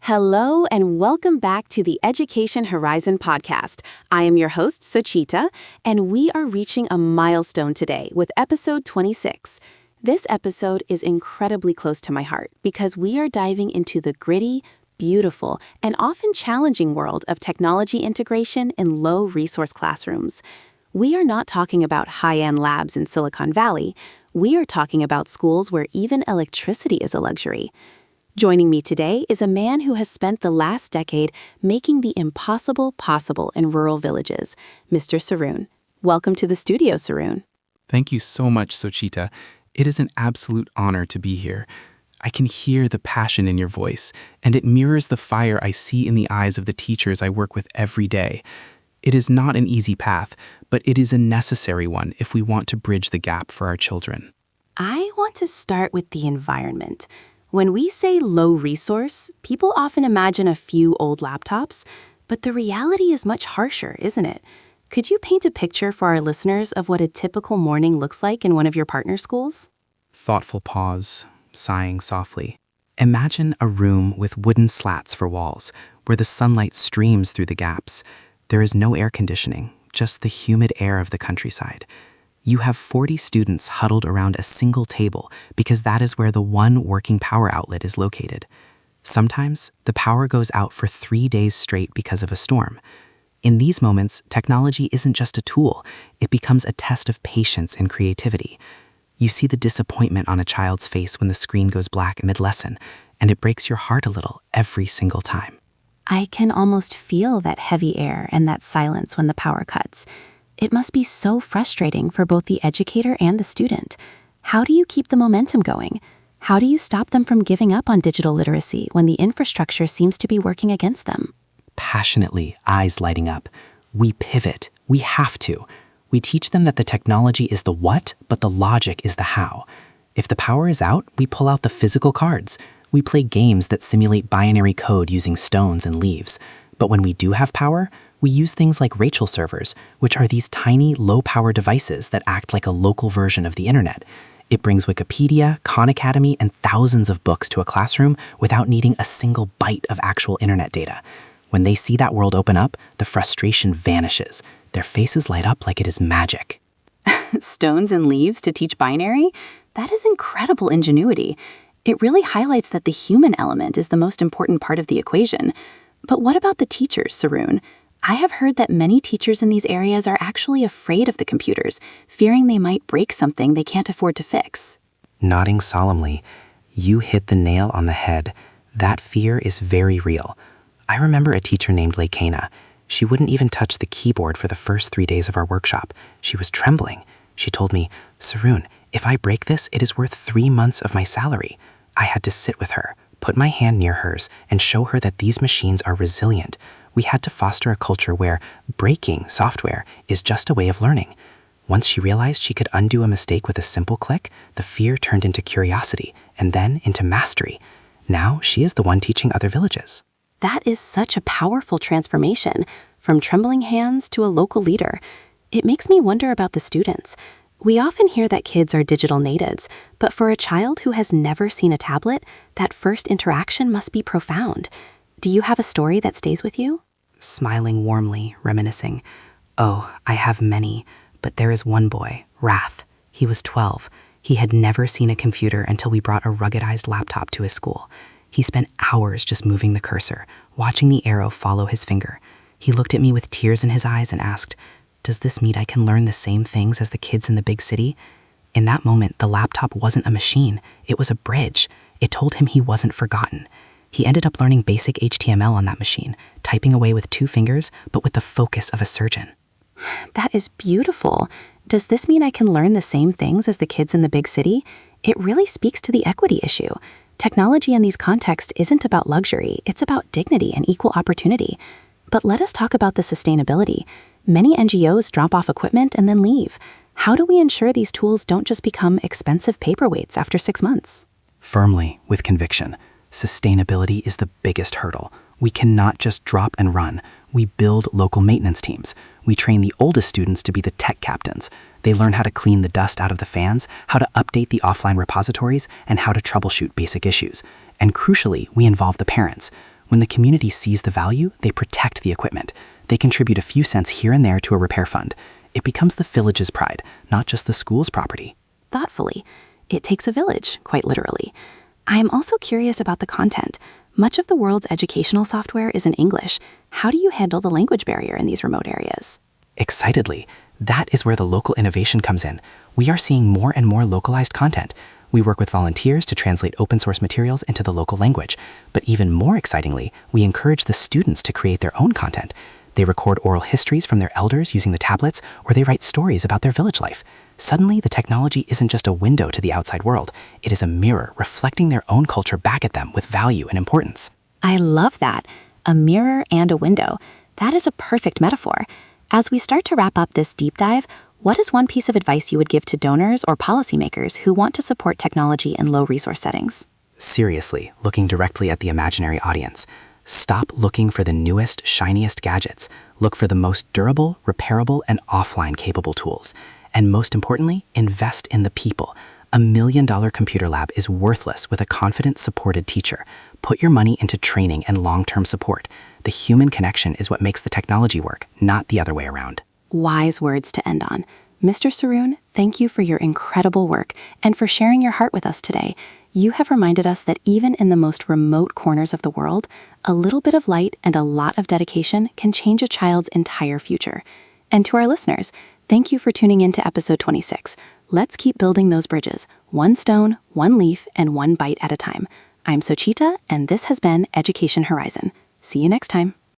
Hello and welcome back to the Education Horizon podcast. I am your host, Sochita, and we are reaching a milestone today with episode 26. This episode is incredibly close to my heart because we are diving into the gritty, beautiful, and often challenging world of technology integration in low-resource classrooms. We are not talking about high-end labs in Silicon Valley. We are talking about schools where even electricity is a luxury. Joining me today is a man who has spent the last decade making the impossible possible in rural villages, Mr. Saroon. Welcome to the studio, Saroon. Thank you so much, Sochita. It is an absolute honor to be here. I can hear the passion in your voice, and it mirrors the fire I see in the eyes of the teachers I work with every day. It is not an easy path, but it is a necessary one if we want to bridge the gap for our children. I want to start with the environment. When we say low resource, people often imagine a few old laptops, but the reality is much harsher, isn't it? Could you paint a picture for our listeners of what a typical morning looks like in one of your partner schools? Thoughtful pause, sighing softly. Imagine a room with wooden slats for walls, where the sunlight streams through the gaps. There is no air conditioning, just the humid air of the countryside. You have 40 students huddled around a single table because that is where the one working power outlet is located. Sometimes, the power goes out for 3 days straight because of a storm. In these moments, technology isn't just a tool, it becomes a test of patience and creativity. You see the disappointment on a child's face when the screen goes black mid-lesson, and it breaks your heart a little every single time. I can almost feel that heavy air and that silence when the power cuts. It must be so frustrating for both the educator and the student. How do you keep the momentum going? How do you stop them from giving up on digital literacy when the infrastructure seems to be working against them? Passionately, eyes lighting up. We pivot. We have to. We teach them that the technology is the what, but the logic is the how. If the power is out, we pull out the physical cards. We play games that simulate binary code using stones and leaves. But when we do have power, we use things like Rachel servers, which are these tiny, low-power devices that act like a local version of the internet. It brings Wikipedia, Khan Academy, and thousands of books to a classroom without needing a single byte of actual internet data. When they see that world open up, the frustration vanishes. Their faces light up like it is magic. Stones and leaves to teach binary? That is incredible ingenuity. It really highlights that the human element is the most important part of the equation. But what about the teachers, Saroon? I have heard that many teachers in these areas are actually afraid of the computers, fearing they might break something they can't afford to fix. Nodding solemnly, you hit the nail on the head. That fear is very real. I remember a teacher named Lakena. She wouldn't even touch the keyboard for the first 3 days of our workshop. She was trembling. She told me, "Saroon, if I break this, it is worth 3 months of my salary." I had to sit with her, put my hand near hers, and show her that these machines are resilient. We had to foster a culture where breaking software is just a way of learning. Once she realized she could undo a mistake with a simple click, the fear turned into curiosity and then into mastery. Now she is the one teaching other villages. That is such a powerful transformation, from trembling hands to a local leader. It makes me wonder about the students. We often hear that kids are digital natives, but for a child who has never seen a tablet, that first interaction must be profound. Do you have a story that stays with you? Smiling warmly, reminiscing. Oh, I have many, but there is one boy, Wrath. He was 12. He had never seen a computer until we brought a ruggedized laptop to his school. He spent hours just moving the cursor, watching the arrow follow his finger. He looked at me with tears in his eyes and asked, "Does this mean I can learn the same things as the kids in the big city?" In that moment, the laptop wasn't a machine. It was a bridge. It told him he wasn't forgotten. He ended up learning basic HTML on that machine, typing away with 2 fingers, but with the focus of a surgeon. That is beautiful. Does this mean I can learn the same things as the kids in the big city? It really speaks to the equity issue. Technology in these contexts isn't about luxury, it's about dignity and equal opportunity. But let us talk about the sustainability. Many NGOs drop off equipment and then leave. How do we ensure these tools don't just become expensive paperweights after 6 months? Firmly, with conviction. Sustainability is the biggest hurdle. We cannot just drop and run. We build local maintenance teams. We train the oldest students to be the tech captains. They learn how to clean the dust out of the fans, how to update the offline repositories, and how to troubleshoot basic issues. And crucially, we involve the parents. When the community sees the value, they protect the equipment. They contribute a few cents here and there to a repair fund. It becomes the village's pride, not just the school's property. Thoughtfully. It takes a village, quite literally. I am also curious about the content. Much of the world's educational software is in English. How do you handle the language barrier in these remote areas? Excitedly, that is where the local innovation comes in. We are seeing more and more localized content. We work with volunteers to translate open source materials into the local language. But even more excitingly, we encourage the students to create their own content. They record oral histories from their elders using the tablets, or they write stories about their village life. Suddenly, the technology isn't just a window to the outside world. It is a mirror reflecting their own culture back at them with value and importance. I love that. A mirror and a window. That is a perfect metaphor. As we start to wrap up this deep dive, what is one piece of advice you would give to donors or policymakers who want to support technology in low-resource settings? Seriously, looking directly at the imaginary audience. Stop looking for the newest, shiniest gadgets. Look for the most durable, repairable, and offline capable tools. And most importantly, invest in the people. $1 million computer lab is worthless with a confident, supported teacher. Put your money into training and long-term support. The human connection is what makes the technology work, not the other way around. Wise words to end on. Mr. Saroon, thank you for your incredible work and for sharing your heart with us today. You have reminded us that even in the most remote corners of the world, a little bit of light and a lot of dedication can change a child's entire future. And to our listeners, thank you for tuning in to episode 26. Let's keep building those bridges, one stone, one leaf, and one bite at a time. I'm Sochita, and this has been Education Horizon. See you next time.